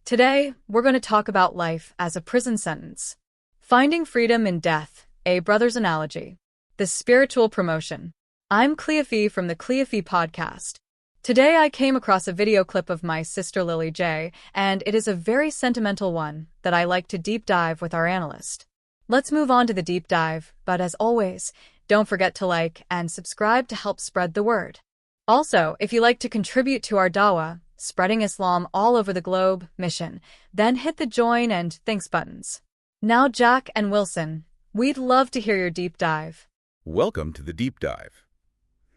Today, we're going to talk about life as a prison sentence. Finding freedom in death, a brother's analogy. The spiritual promotion. I'm Cleofe from the Cleofe podcast. Today I came across a video clip of my sister Lily J, and it is a very sentimental one that I like to deep dive with our analyst. Let's move on to the deep dive, but as always, don't forget to like and subscribe to help spread the word. Also, if you like to contribute to our Dawah, spreading Islam all over the globe, mission, then hit the join and thanks buttons. Now, Jack and Wilson, we'd love to hear your deep dive. Welcome to the Deep Dive.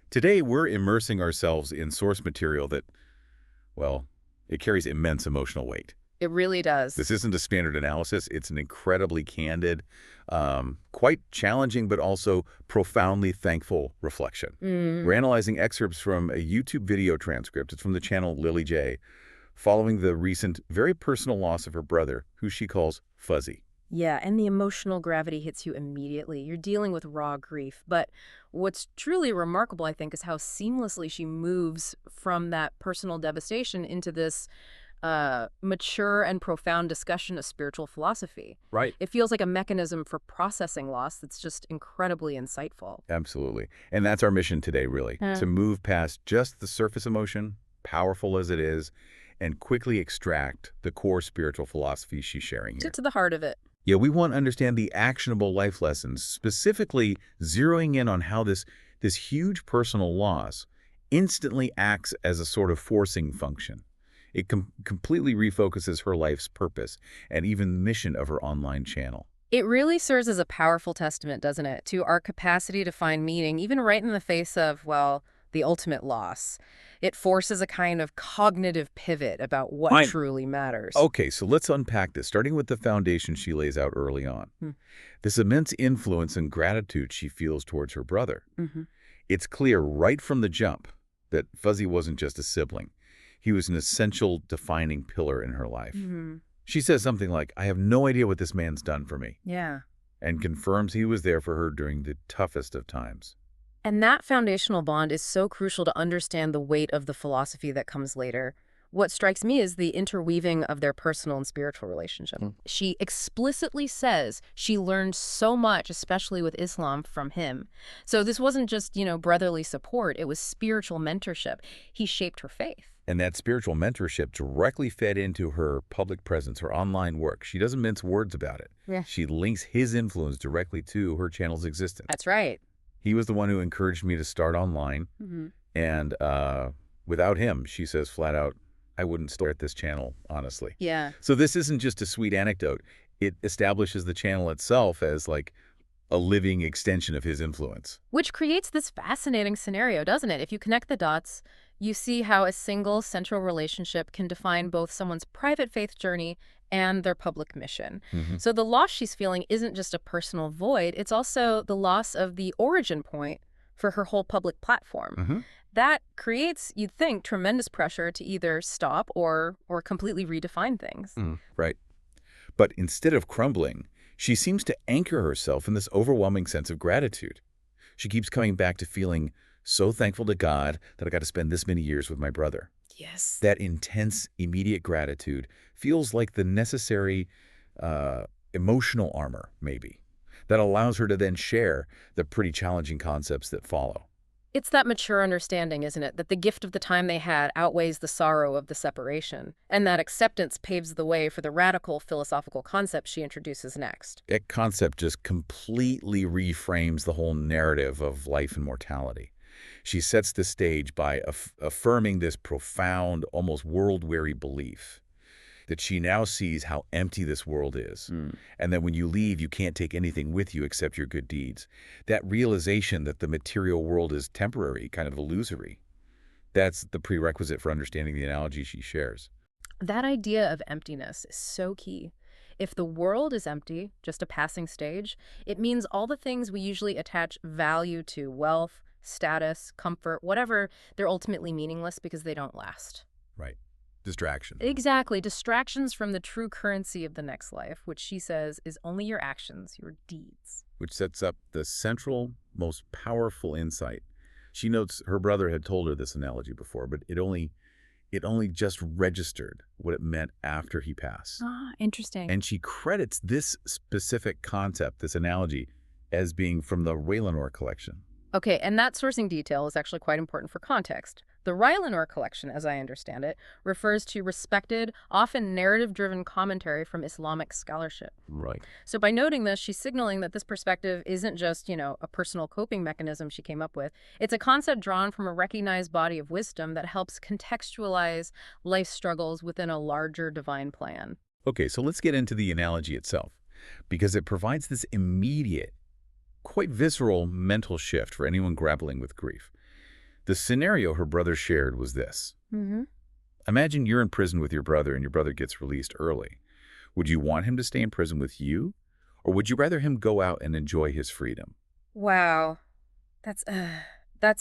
Today, we're immersing ourselves in source material that, well, it carries immense emotional weight. It really does. This isn't a standard analysis. It's an incredibly candid, quite challenging, but also profoundly thankful reflection. We're analyzing excerpts from a YouTube video transcript. It's from the channel Lily J, following the recent, very personal loss of her brother, who she calls Fuzzy. Yeah, and the emotional gravity hits you immediately. You're dealing with raw grief. But what's truly remarkable, I think, is how seamlessly she moves from that personal devastation into this mature and profound discussion of spiritual philosophy. Right. It feels like a mechanism for processing loss that's just incredibly insightful. Absolutely. And that's our mission today, really, to move past just the surface emotion, powerful as it is, and quickly extract the core spiritual philosophy she's sharing here. Get to the heart of it. Yeah, we want to understand the actionable life lessons, specifically zeroing in on how this huge personal loss instantly acts as a sort of forcing function. It completely refocuses her life's purpose and even the mission of her online channel. It really serves as a powerful testament, doesn't it, to our capacity to find meaning, even right in the face of, well, the ultimate loss. It forces a kind of cognitive pivot about what truly matters. Okay, so let's unpack this, starting with the foundation she lays out early on. This immense influence and gratitude she feels towards her brother. It's clear right from the jump that Fuzzy wasn't just a sibling. He was an essential defining pillar in her life. She says something like, "I have no idea what this man's done for me." Yeah. And confirms he was there for her during the toughest of times. And that foundational bond is so crucial to understand the weight of the philosophy that comes later. What strikes me is the interweaving of their personal and spiritual relationship. She explicitly says she learned so much, especially with Islam, from him. So this wasn't just, brotherly support. It was spiritual mentorship. He shaped her faith. And that spiritual mentorship directly fed into her public presence, her online work. She doesn't mince words about it. Yeah. She links his influence directly to her channel's existence. That's right. He was the one who encouraged me to start online. And without him, she says flat out, I wouldn't start this channel, honestly. Yeah. So this isn't just a sweet anecdote. It establishes the channel itself as like a living extension of his influence. Which creates this fascinating scenario, doesn't it? If you connect the dots, you see how a single central relationship can define both someone's private faith journey and their public mission. So the loss she's feeling isn't just a personal void, it's also the loss of the origin point for her whole public platform. That creates, you'd think, tremendous pressure to either stop or completely redefine things. Right. But instead of crumbling, she seems to anchor herself in this overwhelming sense of gratitude. She keeps coming back to feeling so thankful to God that I got to spend this many years with my brother. Yes. That intense, immediate gratitude feels like the necessary emotional armor, maybe, that allows her to then share the pretty challenging concepts that follow. It's that mature understanding, isn't it, that the gift of the time they had outweighs the sorrow of the separation, and that acceptance paves the way for the radical philosophical concept she introduces next. That concept just completely reframes the whole narrative of life and mortality. She sets the stage by affirming this profound, almost world-weary belief that she now sees how empty this world is, and that when you leave, you can't take anything with you except your good deeds. That realization that the material world is temporary, kind of illusory, that's the prerequisite for understanding the analogy she shares. That idea of emptiness is so key. If the world is empty, just a passing stage, it means all the things we usually attach value to, wealth, status, comfort, whatever, they're ultimately meaningless because they don't last. Right. Distraction. Exactly. Distractions from the true currency of the next life, which she says is only your actions, your deeds. Which sets up the central, most powerful insight. She notes her brother had told her this analogy before, but it only It only just registered what it meant after he passed. Ah, interesting. And she credits this specific concept, this analogy, as being from the Raylanor collection. Okay, and that sourcing detail is actually quite important for context. The Rylanor collection, as I understand it, refers to respected, often narrative-driven commentary from Islamic scholarship. Right. So by noting this, she's signaling that this perspective isn't just, a personal coping mechanism she came up with. It's a concept drawn from a recognized body of wisdom that helps contextualize life struggles within a larger divine plan. Okay, so let's get into the analogy itself, because it provides this immediate, quite visceral mental shift for anyone grappling with grief. The scenario her brother shared was this. Imagine you're in prison with your brother and your brother gets released early. Would you want him to stay in prison with you? Or would you rather him go out and enjoy his freedom? Wow. That's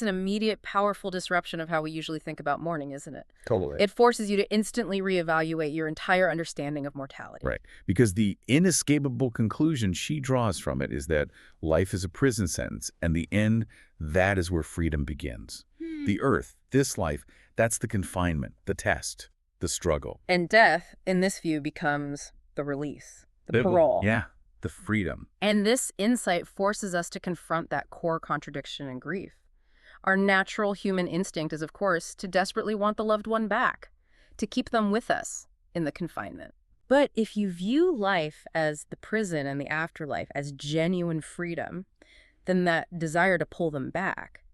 an immediate, powerful disruption of how we usually think about mourning, isn't it? Totally. It forces you to instantly reevaluate your entire understanding of mortality. Right. Because the inescapable conclusion she draws from it is that life is a prison sentence, and the end, that is where freedom begins. The earth, this life, that's the confinement, the test, the struggle. And death, in this view, becomes the release, the parole. Yeah, the freedom. And this insight forces us to confront that core contradiction in grief. Our natural human instinct is, of course, to desperately want the loved one back, to keep them with us in the confinement. But if you view life as the prison and the afterlife as genuine freedom, then that desire to pull them back,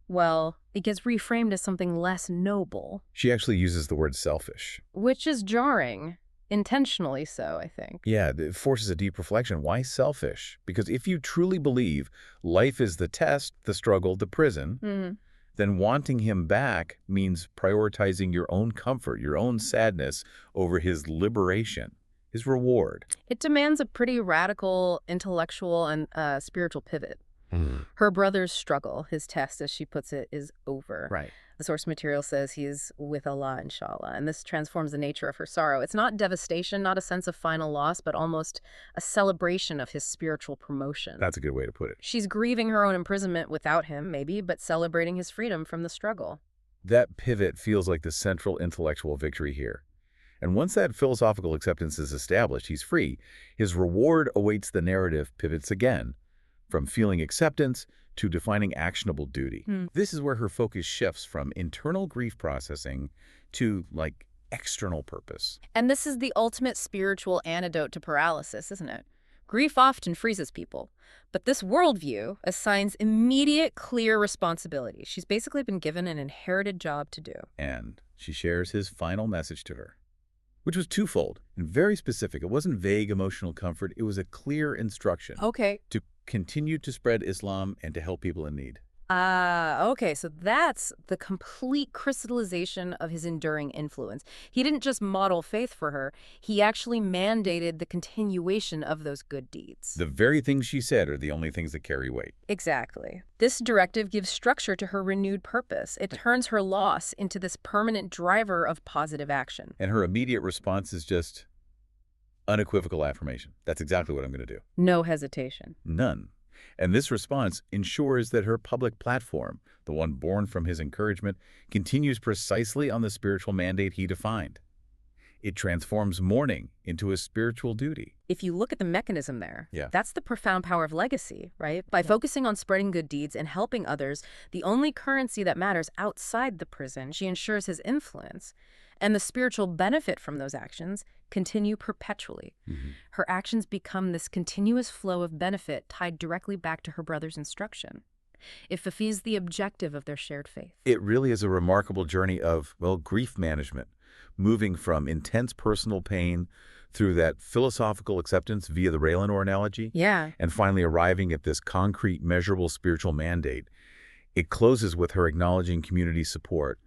well, it gets reframed as something less noble. She actually uses the word selfish. Which is jarring. Intentionally so, I think. Yeah, it forces a deep reflection. Why selfish? Because if you truly believe life is the test, the struggle, the prison, then wanting him back means prioritizing your own comfort, your own sadness over his liberation, his reward. It demands a pretty radical intellectual and spiritual pivot. Her brother's struggle, his test, as she puts it, is over. Right. The source material says he is with Allah, inshallah, and this transforms the nature of her sorrow. It's not devastation, not a sense of final loss, but almost a celebration of his spiritual promotion. That's a good way to put it. She's grieving her own imprisonment without him, maybe, but celebrating his freedom from the struggle. That pivot feels like the central intellectual victory here. And once that philosophical acceptance is established, he's free. His reward awaits. The narrative pivots again, from feeling acceptance to defining actionable duty. This is where her focus shifts from internal grief processing to, external purpose. And this is the ultimate spiritual antidote to paralysis, isn't it? Grief often freezes people, but this worldview assigns immediate, clear responsibility. She's basically been given an inherited job to do. And she shares his final message to her, which was twofold and very specific. It wasn't vague emotional comfort. It was a clear instruction. Okay. To continue to spread Islam and to help people in need. Okay, so that's the complete crystallization of his enduring influence. He didn't just model faith for her, he actually mandated the continuation of those good deeds. The very things she said are the only things that carry weight. Exactly. This directive gives structure to her renewed purpose. It turns her loss into this permanent driver of positive action. And her immediate response is just unequivocal affirmation. That's exactly what I'm going to do. No hesitation. None. And this response ensures that her public platform, the one born from his encouragement, continues precisely on the spiritual mandate he defined. It transforms mourning into a spiritual duty. If you look at the mechanism there, Yeah. that's the profound power of legacy, right? By focusing on spreading good deeds and helping others, the only currency that matters outside the prison, she ensures his influence. And the spiritual benefit from those actions continue perpetually. Her actions become this continuous flow of benefit tied directly back to her brother's instruction. It fulfills the objective of their shared faith. It really is a remarkable journey of, grief management, moving from intense personal pain through that philosophical acceptance via the Raylanor analogy, Yeah. and finally arriving at this concrete, measurable spiritual mandate. It closes with her acknowledging community support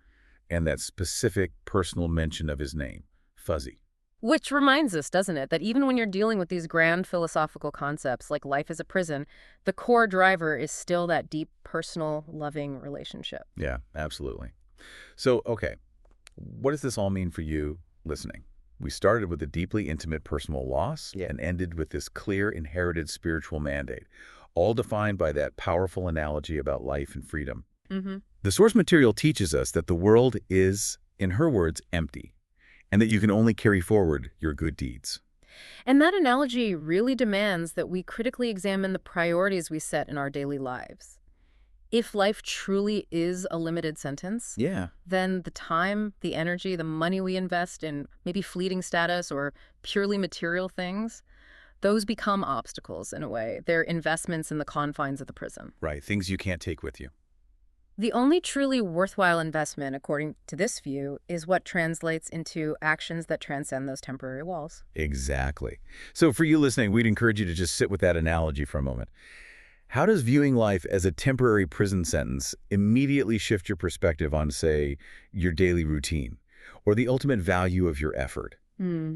and that specific personal mention of his name, Fuzzy. Which reminds us, doesn't it, that even when you're dealing with these grand philosophical concepts like life as a prison, the core driver is still that deep, personal, loving relationship. Yeah, absolutely. So, okay, what does this all mean for you listening? We started with a deeply intimate personal loss and ended with this clear inherited spiritual mandate, all defined by that powerful analogy about life and freedom. The source material teaches us that the world is in her words, empty, and that you can only carry forward your good deeds. And that analogy really demands that we critically examine the priorities we set in our daily lives. If life truly is a limited sentence, Yeah. then the time, the energy, the money we invest in maybe fleeting status or purely material things, those become obstacles in a way. They're investments in the confines of the prison. Right, things you can't take with you. The only truly worthwhile investment, according to this view, is what translates into actions that transcend those temporary walls. Exactly. So for you listening, we'd encourage you to just sit with that analogy for a moment. How does viewing life as a temporary prison sentence immediately shift your perspective on, say, your daily routine or the ultimate value of your effort?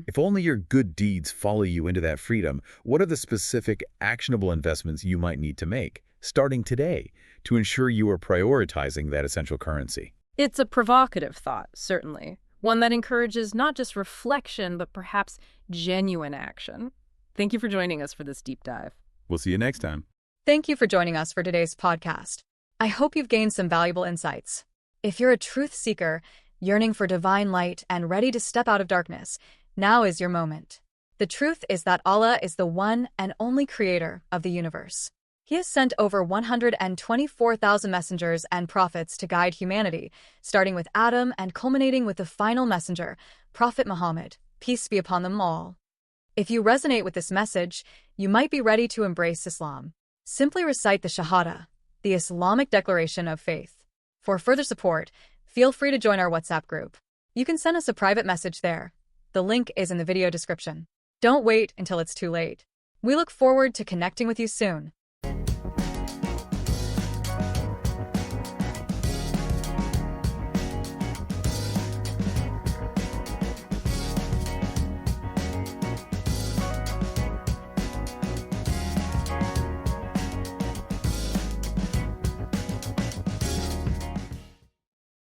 If only your good deeds follow you into that freedom, what are the specific actionable investments you might need to make, starting today, to ensure you are prioritizing that essential currency? It's a provocative thought, certainly. One that encourages not just reflection, but perhaps genuine action. Thank you for joining us for this deep dive. We'll see you next time. Thank you for joining us for today's podcast. I hope you've gained some valuable insights. If you're a truth seeker, yearning for divine light and ready to step out of darkness, now is your moment. The truth is that Allah is the one and only creator of the universe. He has sent over 124,000 messengers and prophets to guide humanity, starting with Adam and culminating with the final messenger, Prophet Muhammad, peace be upon them all. If you resonate with this message, you might be ready to embrace Islam. Simply recite the Shahada, the Islamic declaration of faith. For further support, feel free to join our WhatsApp group. You can send us a private message there. The link is in the video description. Don't wait until it's too late. We look forward to connecting with you soon.